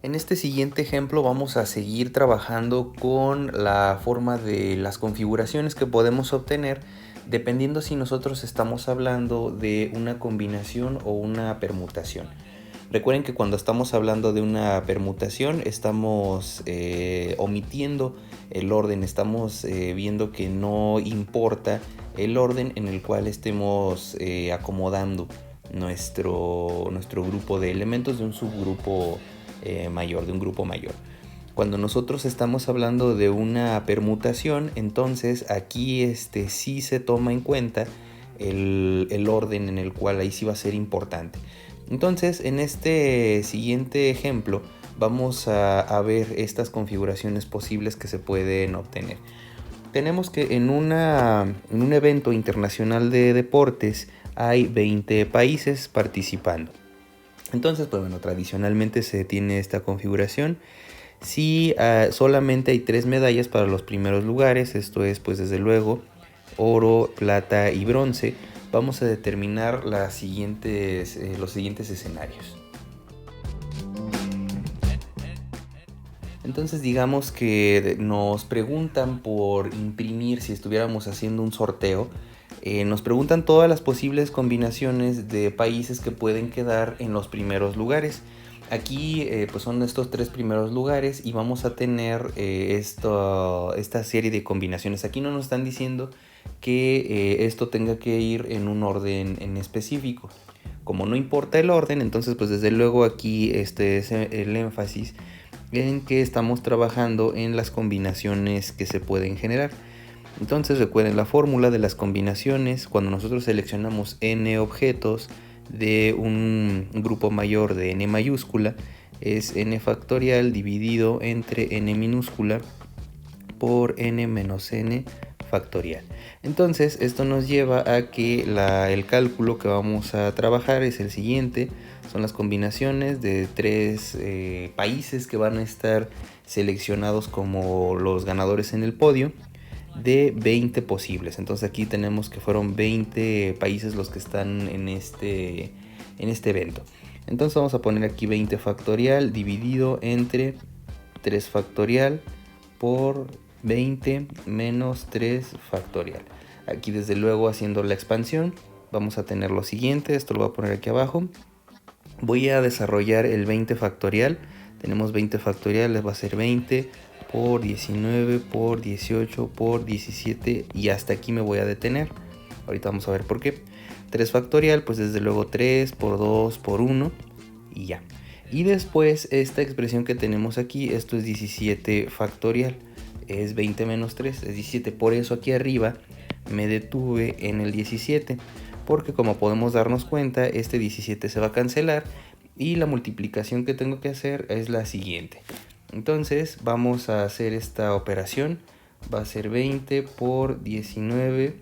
En este siguiente ejemplo vamos a seguir trabajando con la forma de las configuraciones que podemos obtener dependiendo si nosotros estamos hablando de una combinación o una permutación. Recuerden que cuando estamos hablando de una permutación estamos omitiendo el orden, estamos viendo que no importa el orden en el cual estemos acomodando nuestro grupo de elementos de un subgrupo mayor, de un grupo mayor. Cuando nosotros estamos hablando de una permutación, entonces aquí sí se toma en cuenta el orden en el cual ahí sí va a ser importante. Entonces, en este siguiente ejemplo vamos a ver estas configuraciones posibles que se pueden obtener. Tenemos que en un evento internacional de deportes hay 20 países participando. Entonces, pues bueno, tradicionalmente se tiene esta configuración. Si solamente hay 3 medallas para los primeros lugares, esto es pues desde luego oro, plata y bronce, vamos a determinar los siguientes escenarios. Entonces digamos que nos preguntan por imprimir, si estuviéramos haciendo un sorteo, nos preguntan todas las posibles combinaciones de países que pueden quedar en los primeros lugares. Aquí pues son estos 3 primeros lugares y vamos a tener esta serie de combinaciones. Aquí no nos están diciendo que esto tenga que ir en un orden en específico. Como no importa el orden, entonces pues desde luego aquí este es el énfasis en que estamos trabajando en las combinaciones que se pueden generar. Entonces recuerden la fórmula de las combinaciones. Cuando nosotros seleccionamos n objetos de un grupo mayor de n mayúscula, es n factorial dividido entre n minúscula por n menos n factorial. Entonces esto nos lleva a que el cálculo que vamos a trabajar es el siguiente. Son las combinaciones de 3 países que van a estar seleccionados como los ganadores en el podio de 20 posibles. Entonces aquí tenemos que fueron 20 países los que están en este evento. Entonces vamos a poner aquí 20 factorial dividido entre 3 factorial por 20 menos 3 factorial. Aquí desde luego haciendo la expansión vamos a tener lo siguiente. Esto lo voy a poner aquí abajo. Voy a desarrollar el 20 factorial. Tenemos 20 factorial, va a ser 20 por 19 por 18 por 17 y hasta aquí me voy a detener. Ahorita vamos a ver por qué. 3 factorial, pues desde luego 3 por 2 por 1 y ya. Y después esta expresión que tenemos aquí, esto es 17 factorial, es 20 menos 3, es 17. Por eso aquí arriba me detuve en el 17, porque como podemos darnos cuenta, este 17 se va a cancelar y la multiplicación que tengo que hacer es la siguiente. Entonces vamos a hacer esta operación. Va a ser 20 por 19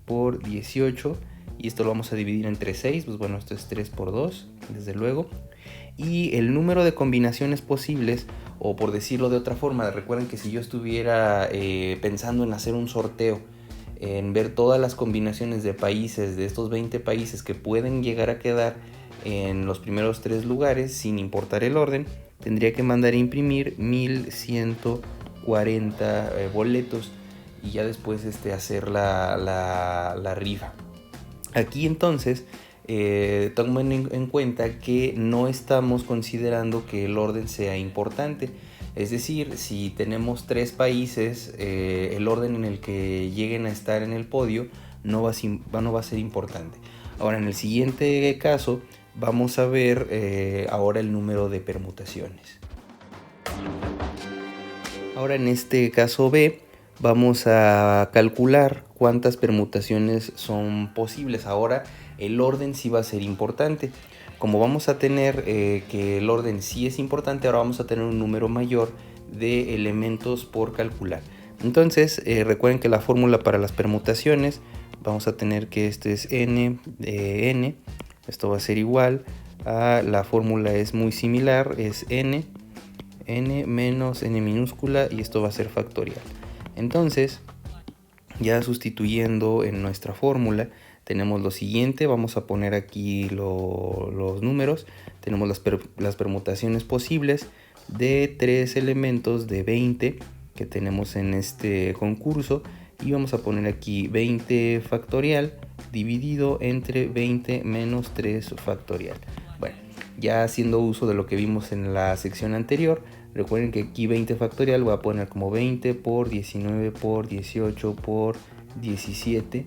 por 18 y esto lo vamos a dividir entre 6. Pues bueno, esto es 3 por 2, desde luego. Y el número de combinaciones posibles, o por decirlo de otra forma, recuerden que si yo estuviera pensando en hacer un sorteo, en ver todas las combinaciones de países, de estos 20 países que pueden llegar a quedar en los primeros 3 lugares, sin importar el orden, tendría que mandar a imprimir 1140 boletos y ya después hacer la rifa. Aquí entonces tomen en cuenta que no estamos considerando que el orden sea importante. Es decir, si tenemos 3 países, el orden en el que lleguen a estar en el podio no va a ser importante. Ahora, en el siguiente caso, vamos a ver ahora el número de permutaciones. Ahora, en este caso B, vamos a calcular cuántas permutaciones son posibles. Ahora, el orden sí va a ser importante. Como vamos a tener que el orden sí es importante, ahora vamos a tener un número mayor de elementos por calcular. Entonces recuerden que la fórmula para las permutaciones, vamos a tener que este es n de n. Esto va a ser igual a la fórmula, es muy similar, es n menos n minúscula y esto va a ser factorial. Entonces ya sustituyendo en nuestra fórmula, tenemos lo siguiente. Vamos a poner aquí los números. Tenemos las permutaciones posibles de 3 elementos de 20 que tenemos en este concurso, y vamos a poner aquí 20 factorial dividido entre 20 menos 3 factorial. Bueno, ya haciendo uso de lo que vimos en la sección anterior, recuerden que aquí 20 factorial voy a poner como 20 por 19 por 18 por 17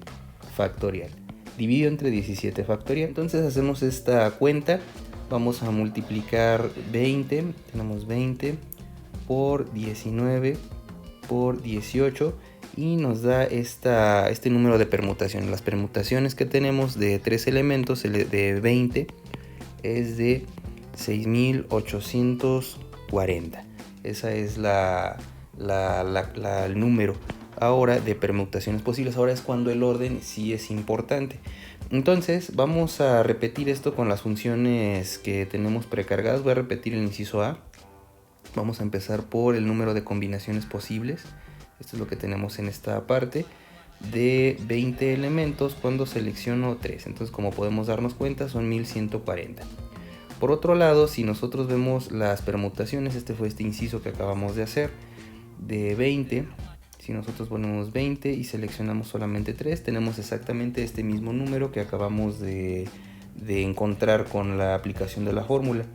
factorial dividido entre 17 factorial. Entonces hacemos esta cuenta. Vamos a multiplicar 20, tenemos 20 por 19 por 18 y nos da este número de permutaciones. Las permutaciones que tenemos de 3 elementos de 20 es de 6840. Esa es el número ahora de permutaciones posibles. Ahora es cuando el orden sí es importante. Entonces vamos a repetir esto con las funciones que tenemos precargadas. Voy a repetir el inciso A. Vamos a empezar por el número de combinaciones posibles. Esto es lo que tenemos en esta parte de 20 elementos cuando selecciono 3. Entonces, como podemos darnos cuenta, son 1140. Por otro lado, si nosotros vemos las permutaciones, este fue este inciso que acabamos de hacer, de 20, si nosotros ponemos 20 y seleccionamos solamente 3, tenemos exactamente este mismo número que acabamos de encontrar con la aplicación de la fórmula.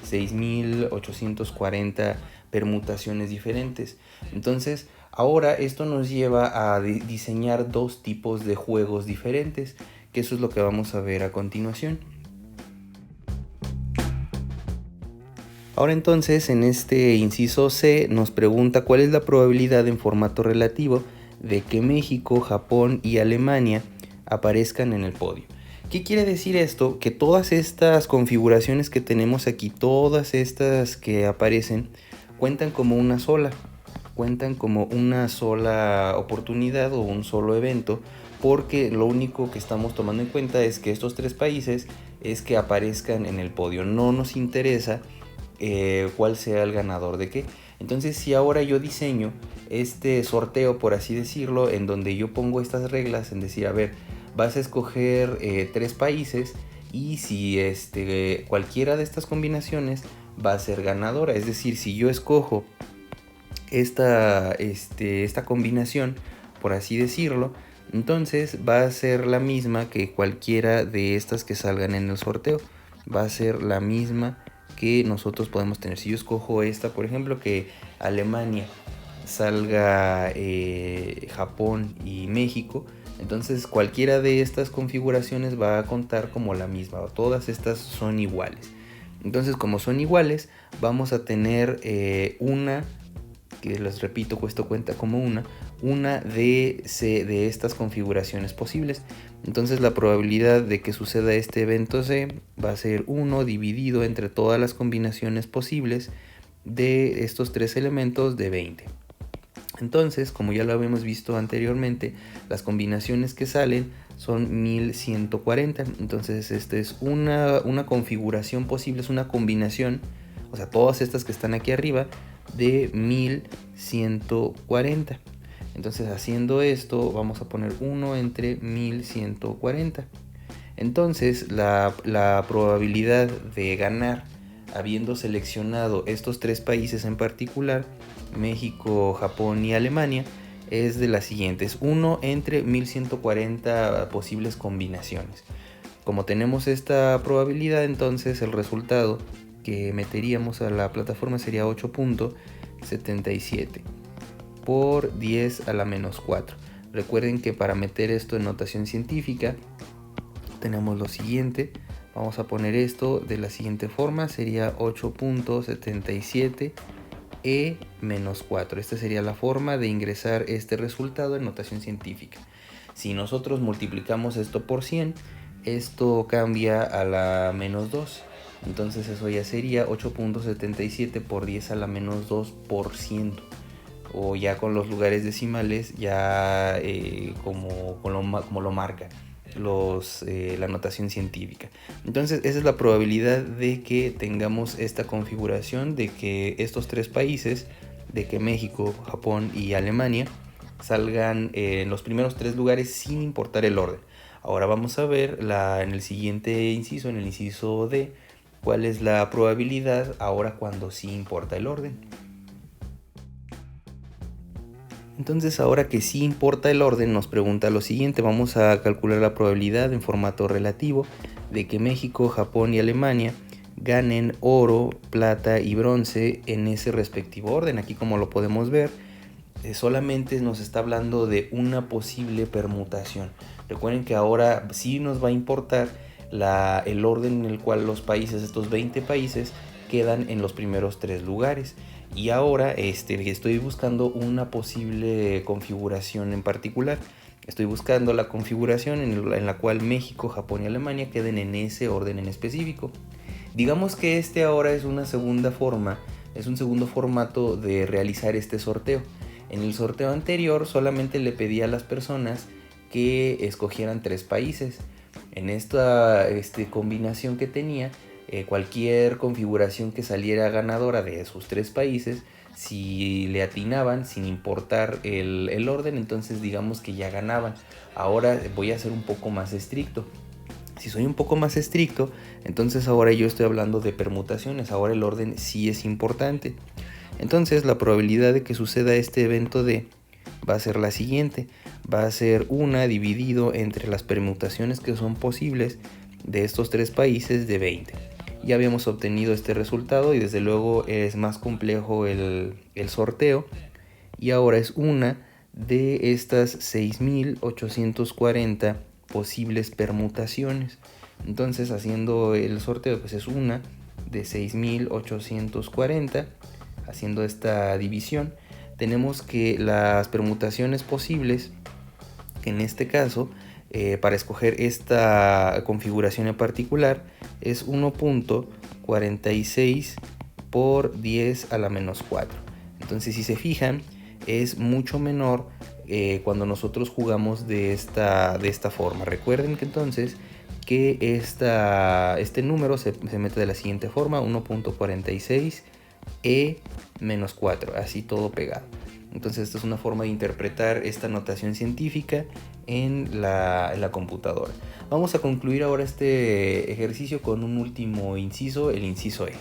6840 permutaciones diferentes. Entonces, ahora esto nos lleva a diseñar dos tipos de juegos diferentes, que eso es lo que vamos a ver a continuación. Ahora entonces, en este inciso C nos pregunta cuál es la probabilidad en formato relativo de que México, Japón y Alemania aparezcan en el podio. ¿Qué quiere decir esto? Que todas estas configuraciones que tenemos aquí, todas estas que aparecen, cuentan como una sola oportunidad o un solo evento, porque lo único que estamos tomando en cuenta es que estos 3 países es que aparezcan en el podio. No nos interesa cuál sea el ganador de qué. Entonces, si ahora yo diseño este sorteo, por así decirlo, en donde yo pongo estas reglas, en decir, a ver, vas a escoger 3 países y si cualquiera de estas combinaciones va a ser ganadora. Es decir, si yo escojo esta combinación, por así decirlo, entonces va a ser la misma que cualquiera de estas que salgan en el sorteo. Va a ser la misma que nosotros podemos tener. Si yo escojo esta, por ejemplo, que Alemania salga Japón y México, entonces cualquiera de estas configuraciones va a contar como la misma. Todas estas son iguales. Entonces, como son iguales, vamos a tener una, que les repito, esto cuenta como una de estas configuraciones posibles. Entonces la probabilidad de que suceda este evento C va a ser 1 dividido entre todas las combinaciones posibles de estos 3 elementos de 20. Entonces, como ya lo habíamos visto anteriormente, las combinaciones que salen son 1140. Entonces esta es una configuración posible, es una combinación, o sea, todas estas que están aquí arriba, de 1140. Entonces, haciendo esto, vamos a poner 1 entre 1140. Entonces, la probabilidad de ganar, habiendo seleccionado estos 3 países en particular, México, Japón y Alemania, es de las siguientes: 1 entre 1140 posibles combinaciones. Como tenemos esta probabilidad, entonces el resultado que meteríamos a la plataforma sería 8.77 por 10 a la menos 4. Recuerden que para meter esto en notación científica tenemos lo siguiente. Vamos a poner esto de la siguiente forma: sería 8.77 e menos 4. Esta sería la forma de ingresar este resultado en notación científica. Si nosotros multiplicamos esto por 100, esto cambia a la menos 2. Entonces eso ya sería 8.77 por 10 a la menos 2%. O ya con los lugares decimales, ya como lo marca la notación científica. Entonces esa es la probabilidad de que tengamos esta configuración, de que estos 3 países, de que México, Japón y Alemania, salgan en los primeros 3 lugares sin importar el orden. Ahora vamos a ver en el siguiente inciso, en el inciso D, cuál es la probabilidad ahora cuando sí importa el orden. Entonces, ahora que sí importa el orden, nos pregunta lo siguiente. Vamos a calcular la probabilidad en formato relativo de que México, Japón y Alemania ganen oro, plata y bronce en ese respectivo orden. Aquí, como lo podemos ver, solamente nos está hablando de una posible permutación. Recuerden que ahora sí nos va a importar el orden en el cual los países, estos 20 países, quedan en los primeros 3 lugares. Y ahora estoy buscando una posible configuración en particular. Estoy buscando la configuración en la cual México, Japón y Alemania queden en ese orden en específico. Digamos que ahora es una segunda forma, es un segundo formato de realizar este sorteo. En el sorteo anterior solamente le pedí a las personas que escogieran 3 países. En esta combinación que tenía, cualquier configuración que saliera ganadora de esos 3 países, si le atinaban sin importar el orden, entonces digamos que ya ganaban. Ahora voy a ser un poco más estricto. Si soy un poco más estricto, entonces ahora yo estoy hablando de permutaciones. Ahora el orden sí es importante. Entonces la probabilidad de que suceda este evento D va a ser la siguiente. Va a ser 1 dividido entre las permutaciones que son posibles de estos 3 países de 20. Ya habíamos obtenido este resultado y desde luego es más complejo el sorteo. Y ahora es 1 de estas 6.840 posibles permutaciones. Entonces, haciendo el sorteo, pues es 1 de 6.840. Haciendo esta división, tenemos que las permutaciones posibles, que en este caso, para escoger esta configuración en particular, es 1.46 por 10 a la menos 4. Entonces, si se fijan, es mucho menor cuando nosotros jugamos de esta forma. Recuerden que entonces que este número se mete de la siguiente forma: 1.46 e menos 4, así todo pegado. Entonces esta es una forma de interpretar esta notación científica en la computadora. Vamos a concluir ahora este ejercicio con un último inciso, el inciso E.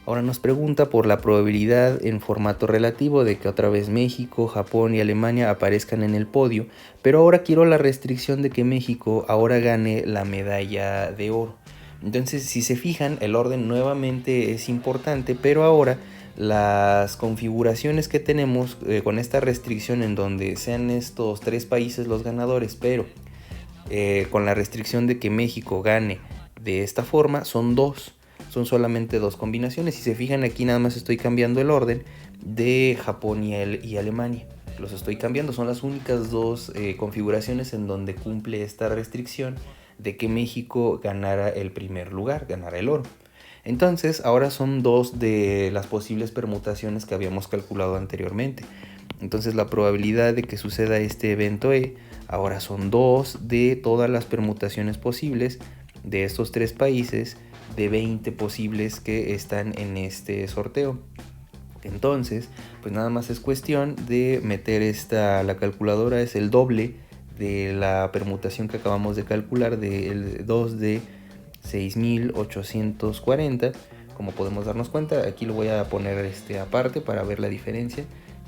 Ahora nos pregunta por la probabilidad en formato relativo de que otra vez México, Japón y Alemania aparezcan en el podio, pero ahora quiero la restricción de que México ahora gane la medalla de oro. Entonces, si se fijan, el orden nuevamente es importante, pero ahora las configuraciones que tenemos con esta restricción en donde sean estos 3 países los ganadores, pero con la restricción de que México gane de esta forma, son solamente 2 combinaciones. Si se fijan, aquí nada más estoy cambiando el orden de Japón y Alemania. Los estoy cambiando, son las únicas 2 configuraciones en donde cumple esta restricción de que México ganara el primer lugar, ganara el oro. Entonces, ahora son 2 de las posibles permutaciones que habíamos calculado anteriormente. Entonces, la probabilidad de que suceda este evento E ahora son 2 de todas las permutaciones posibles de estos 3 países de 20 posibles que están en este sorteo. Entonces, pues nada más es cuestión de meter la calculadora, es el doble de la permutación que acabamos de calcular, del 2 de 6.840. Como podemos darnos cuenta, aquí lo voy a poner aparte para ver la diferencia.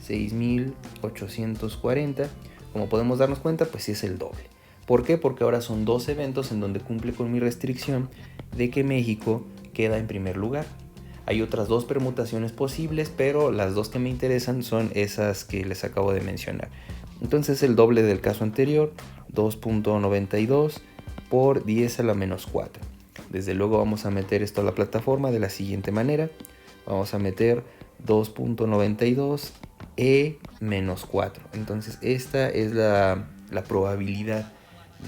6.840, como podemos darnos cuenta, pues sí es el doble. ¿Por qué? Porque ahora son 2 eventos en donde cumple con mi restricción de que México queda en primer lugar. Hay otras 2 permutaciones posibles, pero las 2 que me interesan son esas que les acabo de mencionar. Entonces el doble del caso anterior, 2.92 por 10 a la menos 4. Desde luego vamos a meter esto a la plataforma de la siguiente manera. Vamos a meter 2.92 e menos 4. Entonces esta es la probabilidad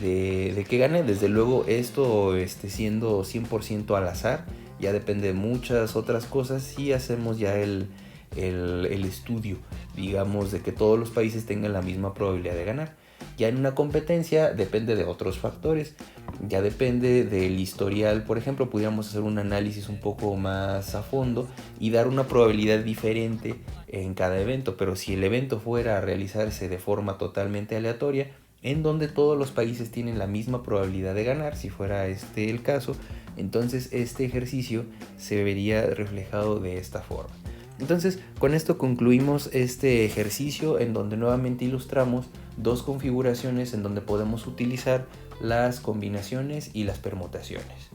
de que gane. Desde luego esto siendo 100% al azar, ya depende de muchas otras cosas si hacemos ya el estudio, digamos, de que todos los países tengan la misma probabilidad de ganar. Ya en una competencia depende de otros factores. Ya depende del historial. Por ejemplo, pudiéramos hacer un análisis un poco más a fondo y dar una probabilidad diferente en cada evento. Pero si el evento fuera a realizarse de forma totalmente aleatoria, en donde todos los países tienen la misma probabilidad de ganar, si fuera este el caso, entonces este ejercicio se vería reflejado de esta forma. Entonces, con esto concluimos este ejercicio en donde nuevamente ilustramos dos configuraciones en donde podemos utilizar las combinaciones y las permutaciones.